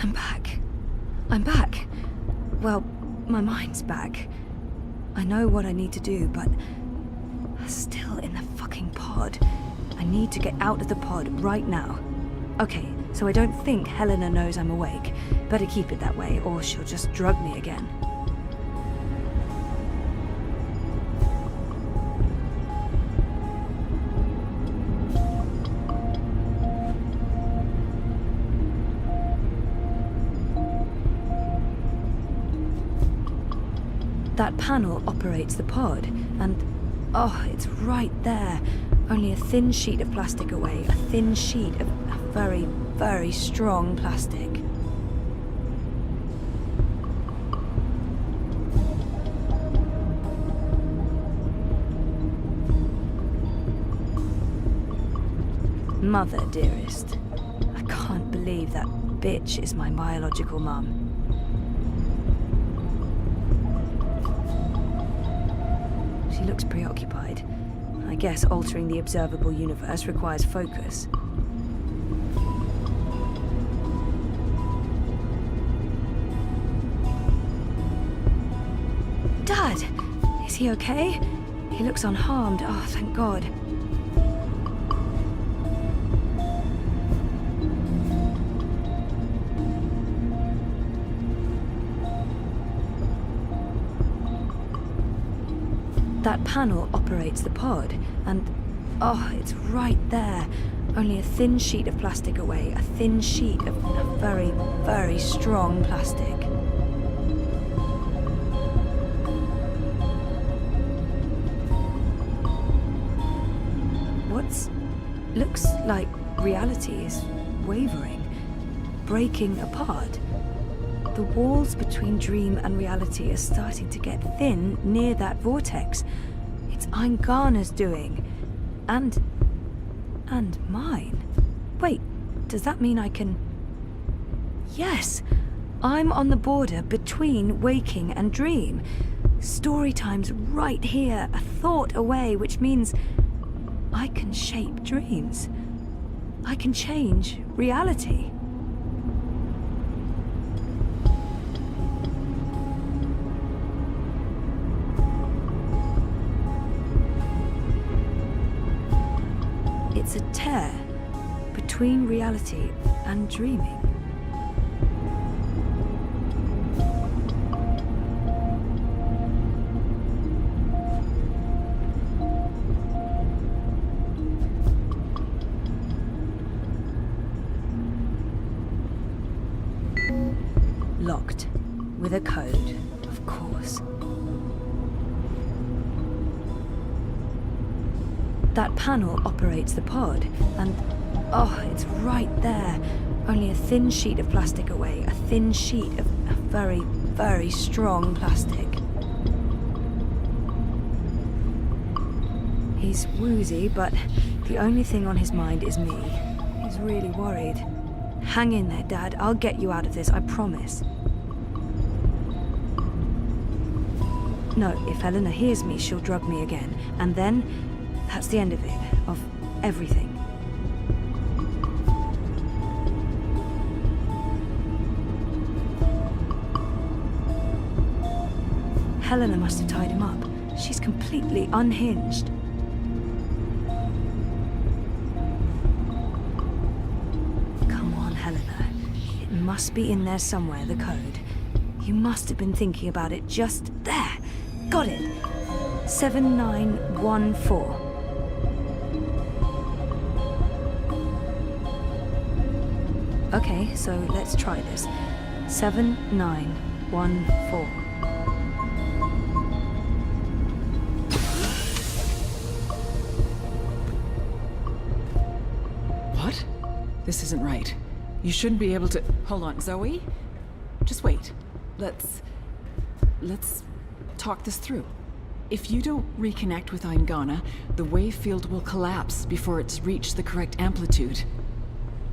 I'm back. I'm back. Well, my mind's back. I know what I need to do, but I'm still in the fucking pod. I need to get out of the pod right now. Okay, so I don't think Helena knows I'm awake. Better keep it that way, or she'll just drug me again. That panel operates the pod, and oh, it's right there. Only a thin sheet of plastic away, a thin sheet of very, very strong plastic. Mother, dearest, I can't believe that bitch is my biological mum. She looks preoccupied. I guess altering the observable universe requires focus. Dad! Is he okay? He looks unharmed. Oh, thank God. That panel operates the pod, and oh, it's right there. Only a thin sheet of plastic away, a thin sheet of very, very strong plastic. Looks like reality is wavering, breaking apart. The walls between dream and reality are starting to get thin near that vortex. It's Eingana's doing. And mine. Wait, does that mean I can... Yes! I'm on the border between waking and dream. Story time's right here, a thought away, which means I can shape dreams. I can change reality. It's a tear between reality and dreaming. Locked. With a code, of course. That panel operates the pod, and oh, it's right there. Only a thin sheet of plastic away, a thin sheet of very, very strong plastic. He's woozy, but the only thing on his mind is me. He's really worried. Hang in there, Dad. I'll get you out of this, I promise. No, if Helena hears me, she'll drug me again. And then, that's the end of it. Of everything. Helena must have tied him up. She's completely unhinged. Come on, Helena. It must be in there somewhere, the code. You must have been thinking about it just there. Got it. 7914. Okay, so let's try this. 7914. What? This isn't right. You shouldn't be able to... Hold on, Zoe? Just wait. Let's talk this through. If you don't reconnect with Eingana, the wave field will collapse before it's reached the correct amplitude.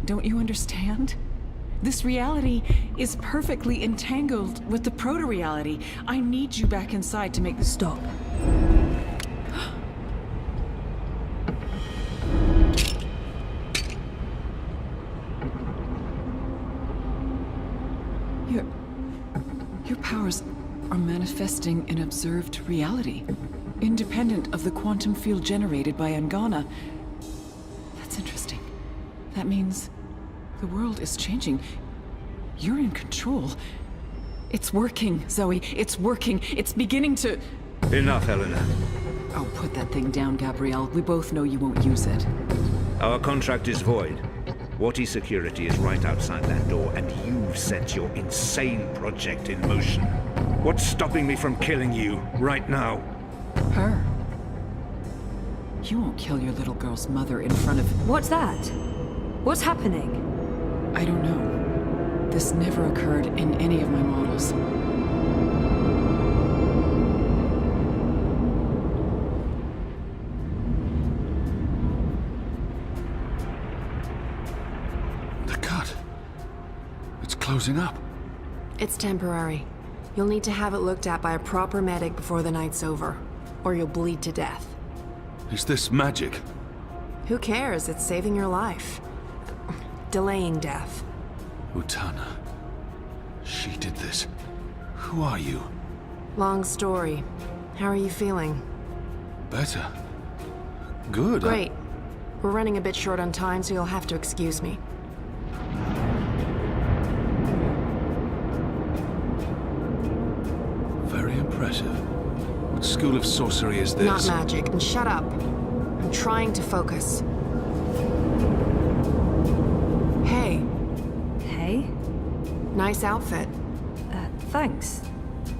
Don't you understand? This reality is perfectly entangled with the proto-reality. I need you back inside to make the... Stop. are manifesting an observed reality, independent of the quantum field generated by Angana. That's interesting. That means the world is changing. You're in control. It's working, Zoe. It's working. It's beginning to... Enough, Helena. Oh, put that thing down, Gabrielle. We both know you won't use it. Our contract is void. Wati security is right outside that door, and you've set your insane project in motion. What's stopping me from killing you right now? Her? You won't kill your little girl's mother in front of... What's that? What's happening? I don't know. This never occurred in any of my models. The cut. It's closing up. It's temporary. You'll need to have it looked at by a proper medic before the night's over, or you'll bleed to death. Is this magic? Who cares? It's saving your life. Delaying death. Utana. She did this. Who are you? Long story. How are you feeling? Better. Good. Great. We're running a bit short on time, so you'll have to excuse me. Very impressive. What school of sorcery is this? Not magic. And shut up. I'm trying to focus. Hey. Hey? Nice outfit. Thanks.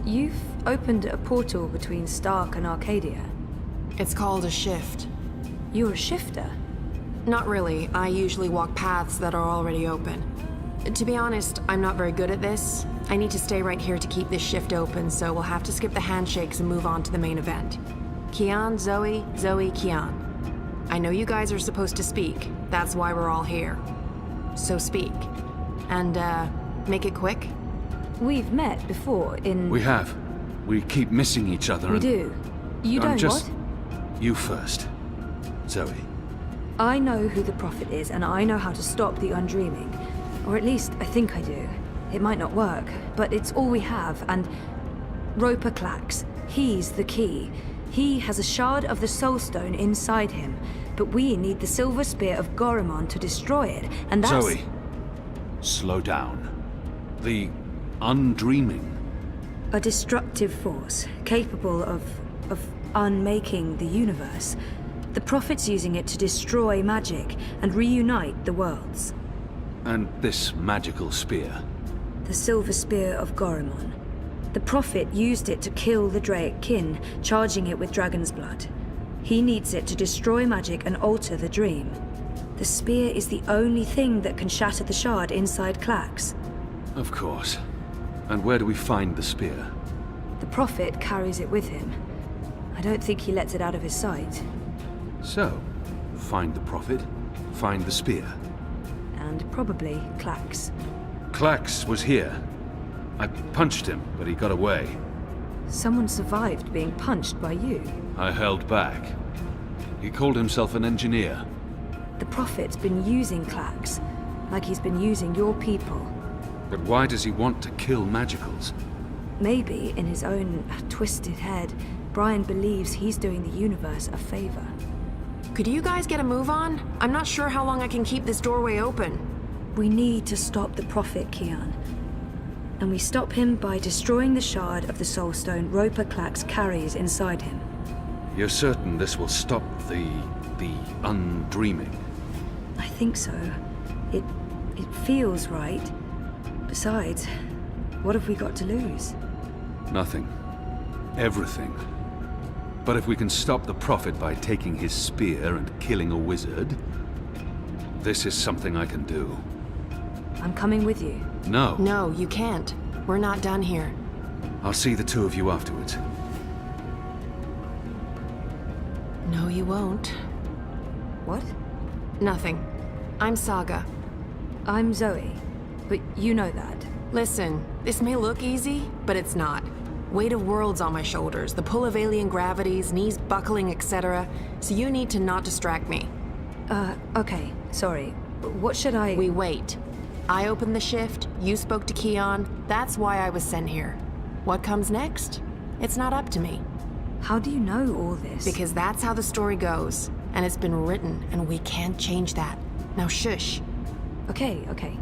You've opened a portal between Stark and Arcadia. It's called a shift. You're a shifter. Not really. I usually walk paths that are already open. To be honest, I'm not very good at this. I need to stay right here to keep this shift open, so we'll have to skip the handshakes and move on to the main event. Kian, Zoe, Zoe, Kian. I know you guys are supposed to speak. That's why we're all here. So speak. And, make it quick? We've met before in... We have. We keep missing each other. We do. You don't just... what? You first. Zoe. I know who the Prophet is, and I know how to stop the undreaming. Or at least, I think I do. It might not work, but it's all we have, and... Roper Clax. He's the key. He has a shard of the Soul Stone inside him, but we need the Silver Spear of Gorimon to destroy it, and that's... Zoe. Slow down. The undreaming. A destructive force, capable of unmaking the universe. The Prophet's using it to destroy magic and reunite the worlds. And this magical spear. The Silver Spear of Gorimon. The Prophet used it to kill the Draic kin, charging it with dragon's blood. He needs it to destroy magic and alter the dream. The spear is the only thing that can shatter the shard inside Clax. Of course. And where do we find the spear? The Prophet carries it with him. I don't think he lets it out of his sight. So, find the Prophet, find the spear. And probably Clax. Clax was here. I punched him, but he got away. Someone survived being punched by you. I held back. He called himself an engineer. The Prophet's been using Clax, like he's been using your people. But why does he want to kill magicals? Maybe, in his own twisted head, Brian believes he's doing the universe a favor. Could you guys get a move on? I'm not sure how long I can keep this doorway open. We need to stop the Prophet, Kian. And we stop him by destroying the shard of the Soul Stone Roper Clax carries inside him. You're certain this will stop the undreaming? I think so. It feels right. Besides, what have we got to lose? Nothing. Everything. But if we can stop the Prophet by taking his spear and killing a wizard, this is something I can do. I'm coming with you. No. No, you can't. We're not done here. I'll see the two of you afterwards. No, you won't. What? Nothing. I'm Saga. I'm Zoe. But you know that. Listen, this may look easy, but it's not. Weight of worlds on my shoulders, the pull of alien gravities, knees buckling, etc. So you need to not distract me. Okay. Sorry. What should I... We wait. I opened the shift, you spoke to Kian, that's why I was sent here. What comes next? It's not up to me. How do you know all this? Because that's how the story goes. And it's been written, and we can't change that. Now shush. Okay, okay.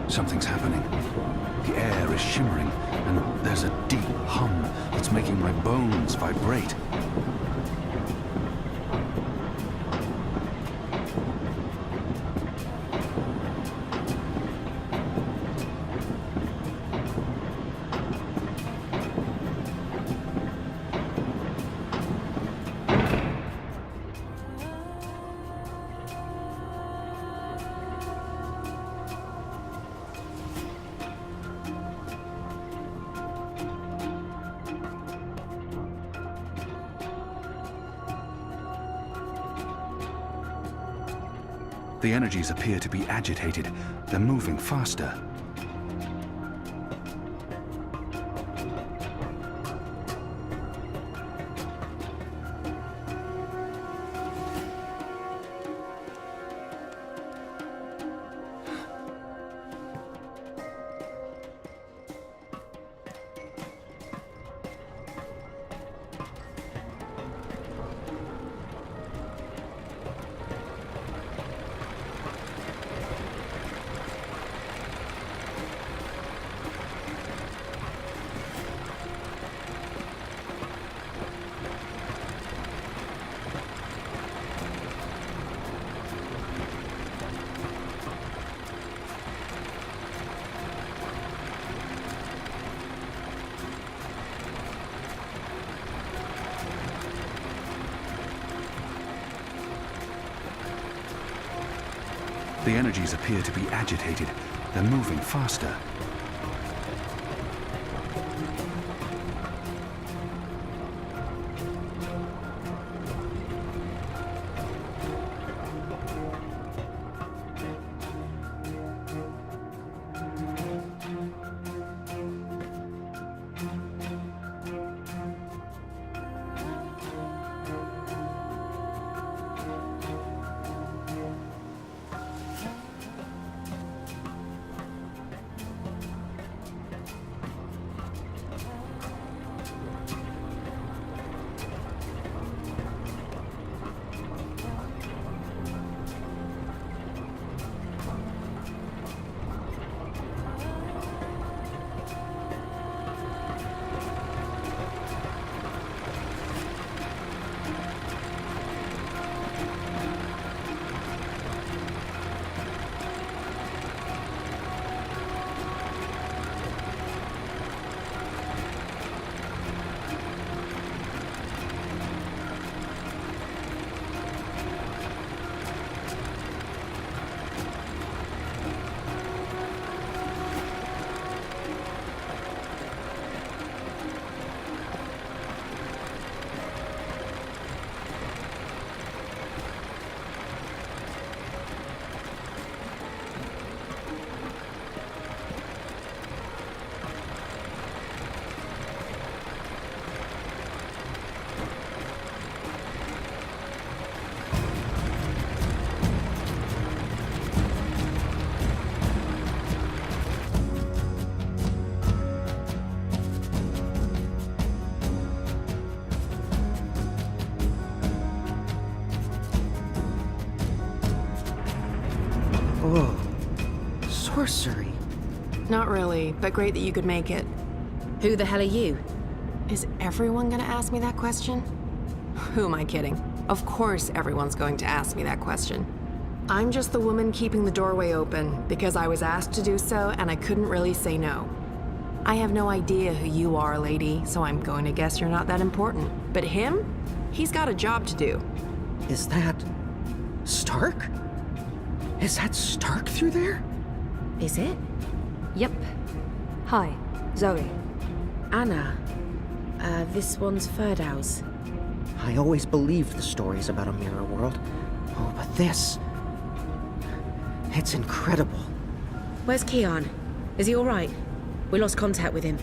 Something's happening. The air is shimmering, and there's a deep hum that's making my bones vibrate. The energies appear to be agitated. They're moving faster. The energies appear to be agitated. They're moving faster. Whoa. Sorcery. Not really, but great that you could make it. Who the hell are you? Is everyone gonna ask me that question? Who am I kidding? Of course everyone's going to ask me that question. I'm just the woman keeping the doorway open because I was asked to do so and I couldn't really say no. I have no idea who you are, lady, so I'm going to guess you're not that important. But him? He's got a job to do. Is that... Stark? Is that Stark through there? Is it? Yep. Hi, Zoe. Anna. This one's Ferdow's. I always believed the stories about a mirror world. Oh, but this... It's incredible. Where's Keon? Is he alright? We lost contact with him.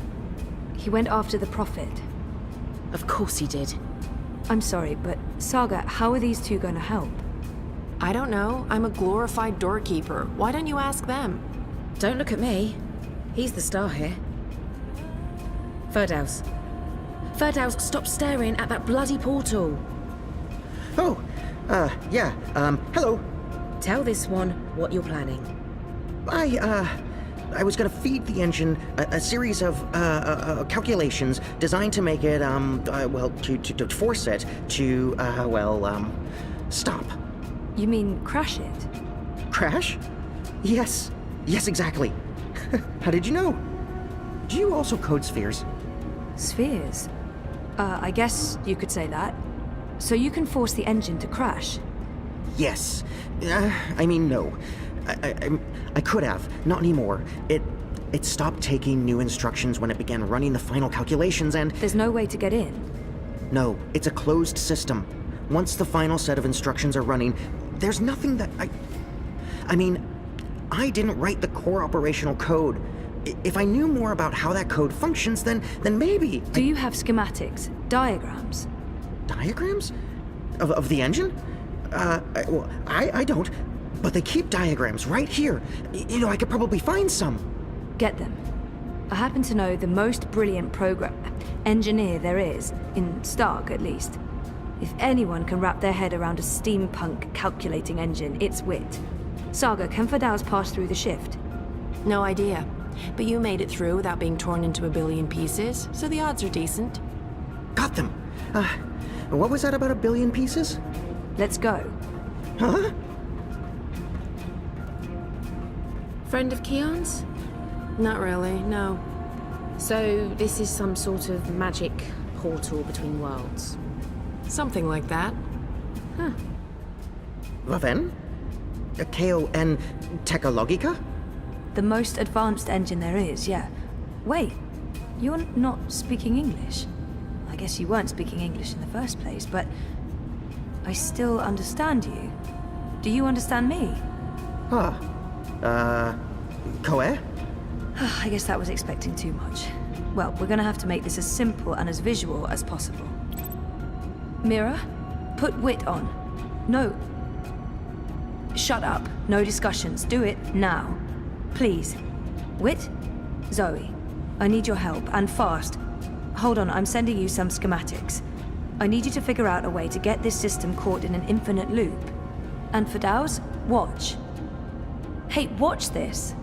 He went after the Prophet. Of course he did. I'm sorry, but Saga, how are these two going to help? I don't know. I'm a glorified doorkeeper. Why don't you ask them? Don't look at me. He's the star here. Ferdow's. Ferdow's, stop staring at that bloody portal. Oh, yeah, hello. Tell this one what you're planning. I was gonna feed the engine a series of, calculations designed to make it, to force it to, stop. You mean crash it? Crash? Yes, exactly. How did you know? Do you also code spheres? Spheres? I guess you could say that. So you can force the engine to crash? Yes. No. I could have. Not anymore. It stopped taking new instructions when it began running the final calculations and... There's no way to get in? No, it's a closed system. Once the final set of instructions are running, there's nothing that I didn't write the core operational code. If I knew more about how that code functions, then maybe... Do you have schematics? Diagrams? Diagrams? Of the engine? I don't. But they keep diagrams right here. I could probably find some. Get them. I happen to know the most brilliant engineer there is, in Stark at least. If anyone can wrap their head around a steampunk calculating engine, it's Wit. Saga, can Ferdow's pass through the shift? No idea. But you made it through without being torn into a billion pieces, so the odds are decent. Got them. What was that about a billion pieces? Let's go. Huh? Friend of Keon's? Not really, no. So this is some sort of magic portal between worlds. Something like that. Huh. Vaven? K-O-N Technologica? The most advanced engine there is, yeah. Wait, you're not speaking English? I guess you weren't speaking English in the first place, but I still understand you. Do you understand me? Koe? I guess that was expecting too much. Well, we're gonna have to make this as simple and as visual as possible. Mira, put Wit on. No. Shut up. No discussions. Do it now. Please. Wit? Zoe. I need your help, and fast. Hold on, I'm sending you some schematics. I need you to figure out a way to get this system caught in an infinite loop. And Ferdow's, watch. Hey, watch this.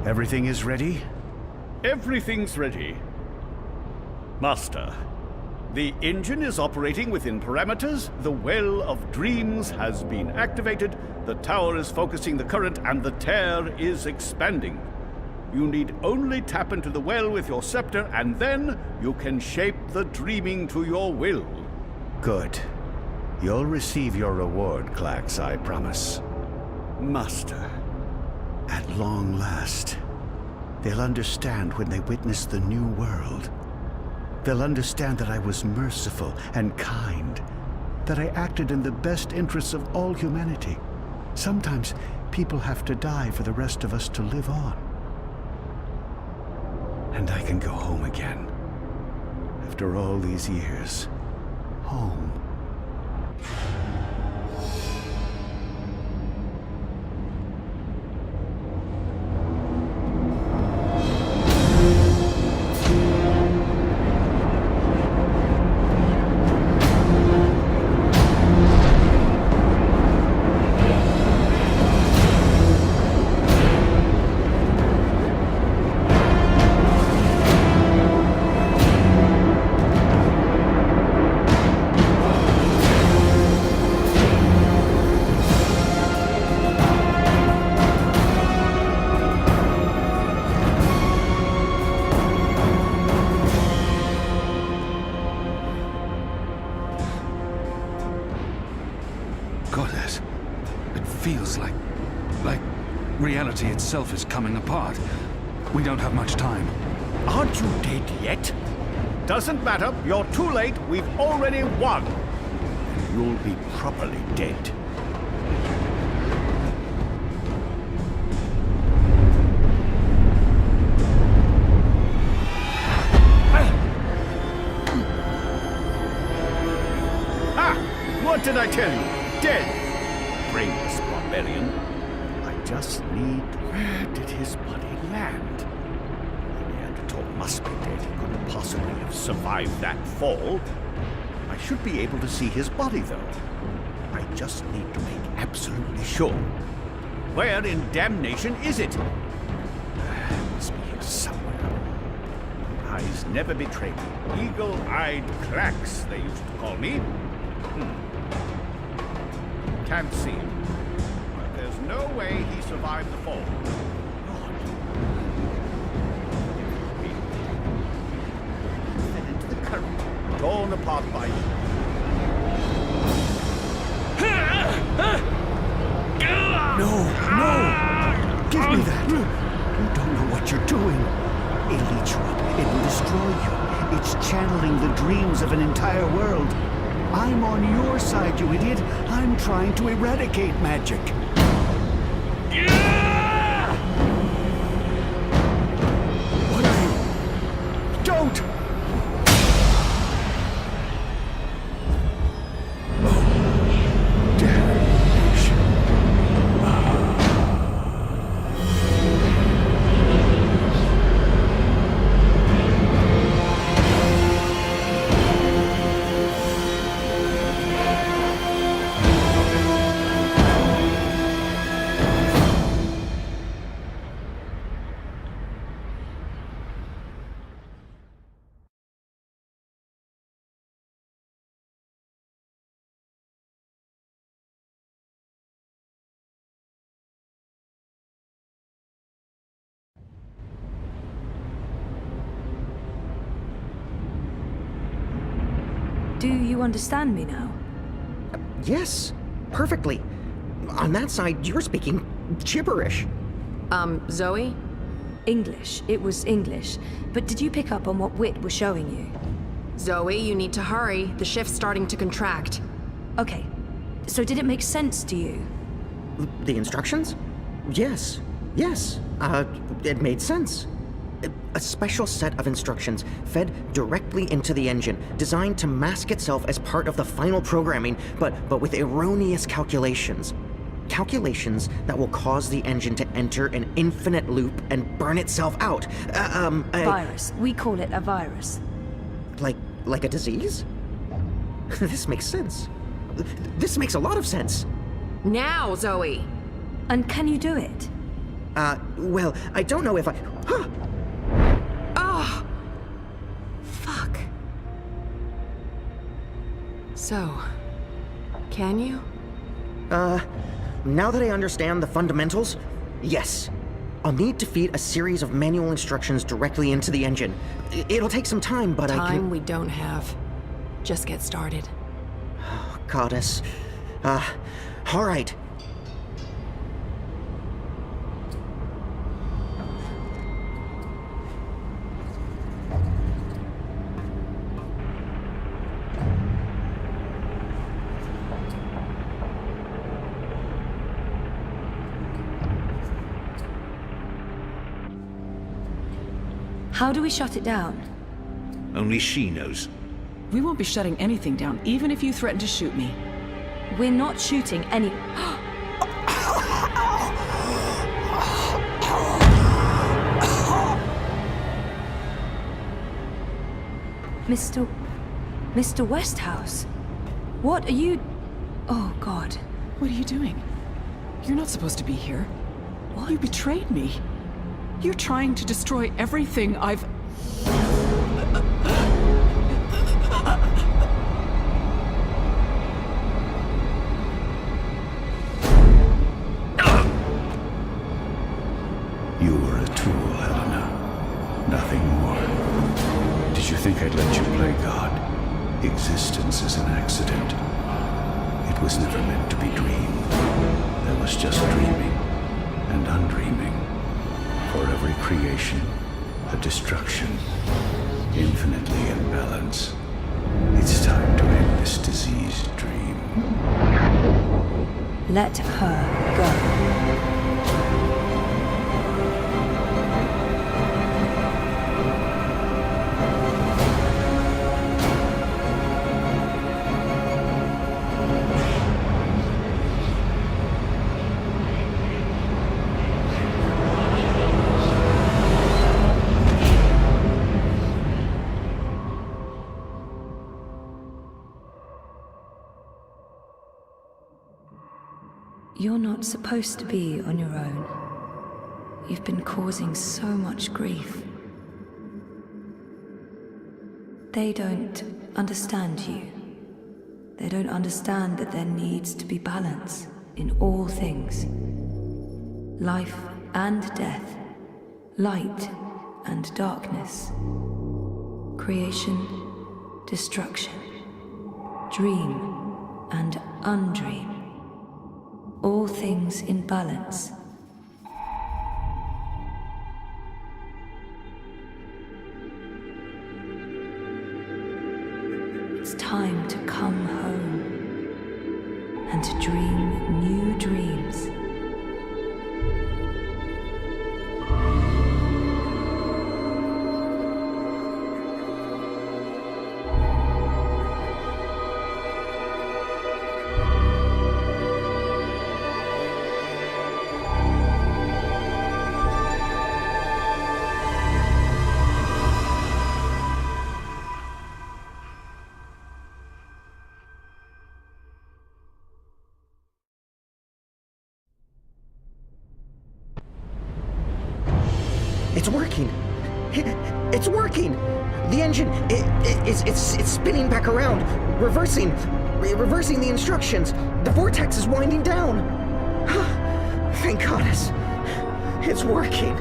Everything is ready? Everything's ready. Master, the engine is operating within parameters, the Well of Dreams has been activated, the tower is focusing the current, and the tear is expanding. You need only tap into the well with your scepter, and then you can shape the dreaming to your will. Good. You'll receive your reward, Klax, I promise. Master. At long last, they'll understand when they witness the new world. They'll understand that I was merciful and kind, that I acted in the best interests of all humanity. Sometimes people have to die for the rest of us to live on. And I can go home again. After all these years, home. Goddess, it feels like reality itself is coming apart. We don't have much time. Aren't you dead yet? Doesn't matter. You're too late. We've already won. And you'll be properly dead. What did I tell you? Dead! Brainless barbarian. I just need... Where did his body land? The Neanderthal must be dead. He couldn't possibly have survived that fall. I should be able to see his body, though. I just need to make absolutely sure. Where in damnation is it? It must be here somewhere. Eyes never betray me. Eagle-eyed clacks, they used to call me. Can't see him. But there's no way he survived the fall. God. Fed into the current, torn apart by you. No! Give me that! You don't know what you're doing. It'll eat you up. It will destroy you. It's channeling the dreams of an entire world. I'm on your side, you idiot. I'm trying to eradicate magic. What are you? Don't! Oh, damnation. Do you understand me now? Yes, perfectly. On that side, you're speaking gibberish. Zoe? English. It was English. But did you pick up on what Wit was showing you? Zoe, you need to hurry. The shift's starting to contract. Okay. So did it make sense to you? The instructions? Yes. It made sense. A special set of instructions fed directly into the engine, designed to mask itself as part of the final programming, but with erroneous calculations. Calculations that will cause the engine to enter an infinite loop and burn itself out. Virus. We call it a virus. Like a disease? This makes sense. This makes a lot of sense. Now, Zoe! And can you do it? Well, I don't know if I... Huh! Oh! Fuck. So, can you? Now that I understand the fundamentals, yes. I'll need to feed a series of manual instructions directly into the engine. It'll take some time, but I can... Time we don't have. Just get started. Oh, Goddess. All right. How do we shut it down? Only she knows. We won't be shutting anything down, even if you threaten to shoot me. We're not shooting any... Mr. Westhouse? What are you... Oh, God. What are you doing? You're not supposed to be here. What? You betrayed me. You're trying to destroy everything I've... You were a tool, Helena. Nothing more. Did you think I'd let you play God? Existence is an accident. It It was never meant to be dreamed. There was just dreaming and undreaming. For every creation, a destruction, infinitely in balance. It's time to end this diseased dream. Let her go. You're not supposed to be on your own. You've been causing so much grief. They don't understand you. They don't understand that there needs to be balance in all things. Life and death, light and darkness, creation, destruction, dream and undream. All things in balance. It's time to come home and to dream new dreams. It's working! It's working! The engine, it's spinning back around, reversing the instructions. The vortex is winding down. Thank goddess. It's working.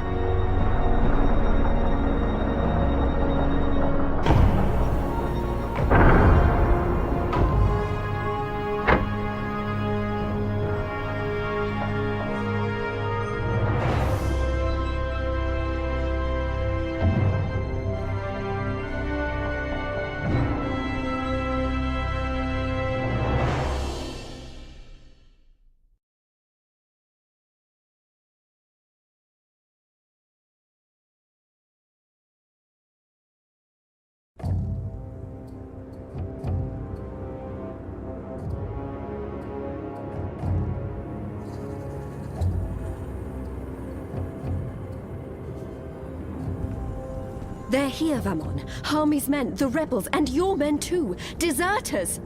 They're here, Vamon. Harmy's men, the rebels, and your men too. Deserters!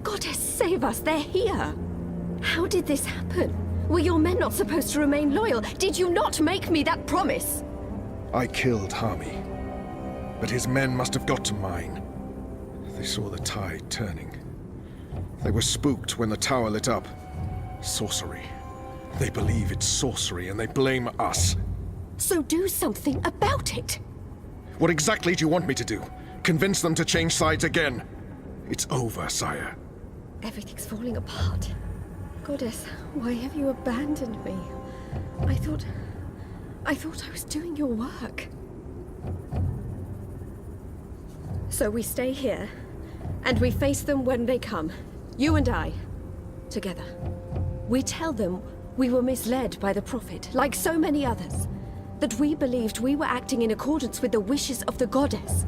Goddess, save us, they're here! How did this happen? Were your men not supposed to remain loyal? Did you not make me that promise? I killed Harmy, but his men must have got to mine. They saw the tide turning. They were spooked when the tower lit up. Sorcery. They believe it's sorcery and they blame us. So do something about it! What exactly do you want me to do? Convince them to change sides again? It's over, sire. Everything's falling apart. Goddess, why have you abandoned me? I thought I was doing your work. So we stay here, and we face them when they come. You and I, together. We tell them we were misled by the Prophet, like so many others. That we believed we were acting in accordance with the wishes of the goddess.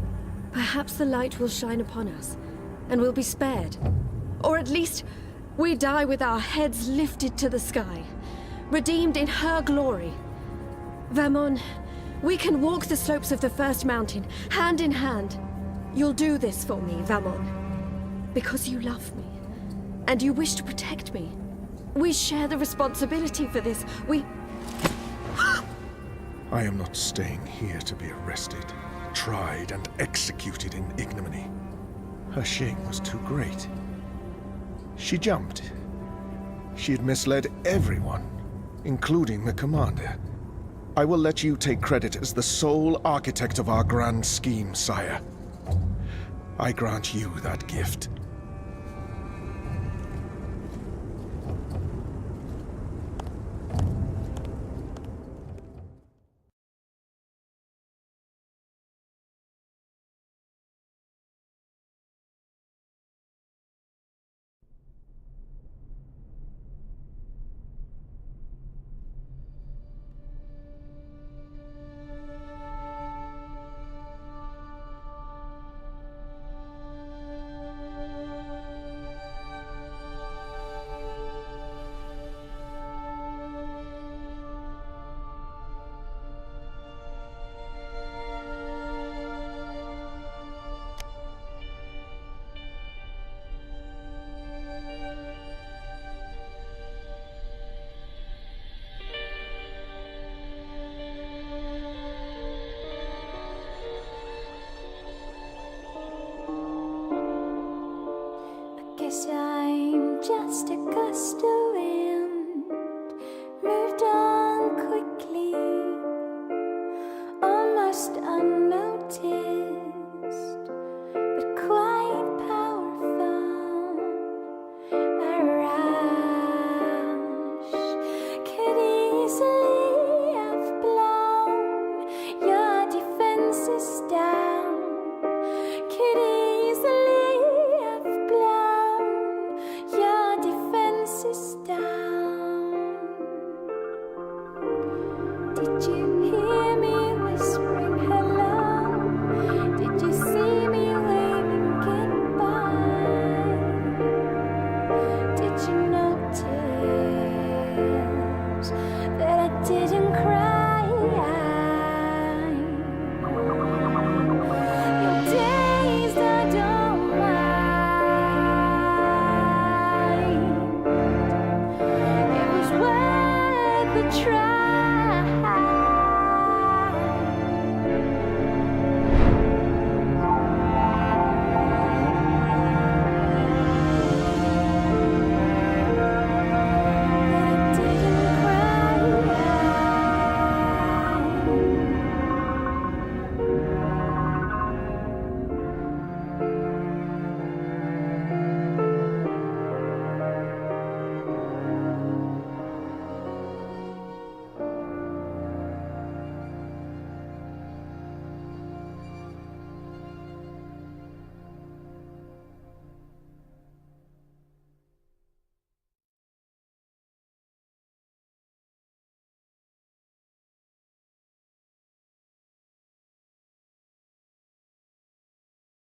Perhaps the light will shine upon us, and we'll be spared. Or at least, we die with our heads lifted to the sky, redeemed in her glory. Vamon, we can walk the slopes of the first mountain, hand in hand. You'll do this for me, Vamon. Because you love me, and you wish to protect me. We share the responsibility for this. I am not staying here to be arrested, tried, and executed in ignominy. Her shame was too great. She jumped. She had misled everyone, including the commander. I will let you take credit as the sole architect of our grand scheme, sire. I grant you that gift. guess I'm just a gust of wind, moved on quickly, almost unnoticed, but quite powerful. A rush could easily have blown your defenses down, could easily have blown your defenses down. Did you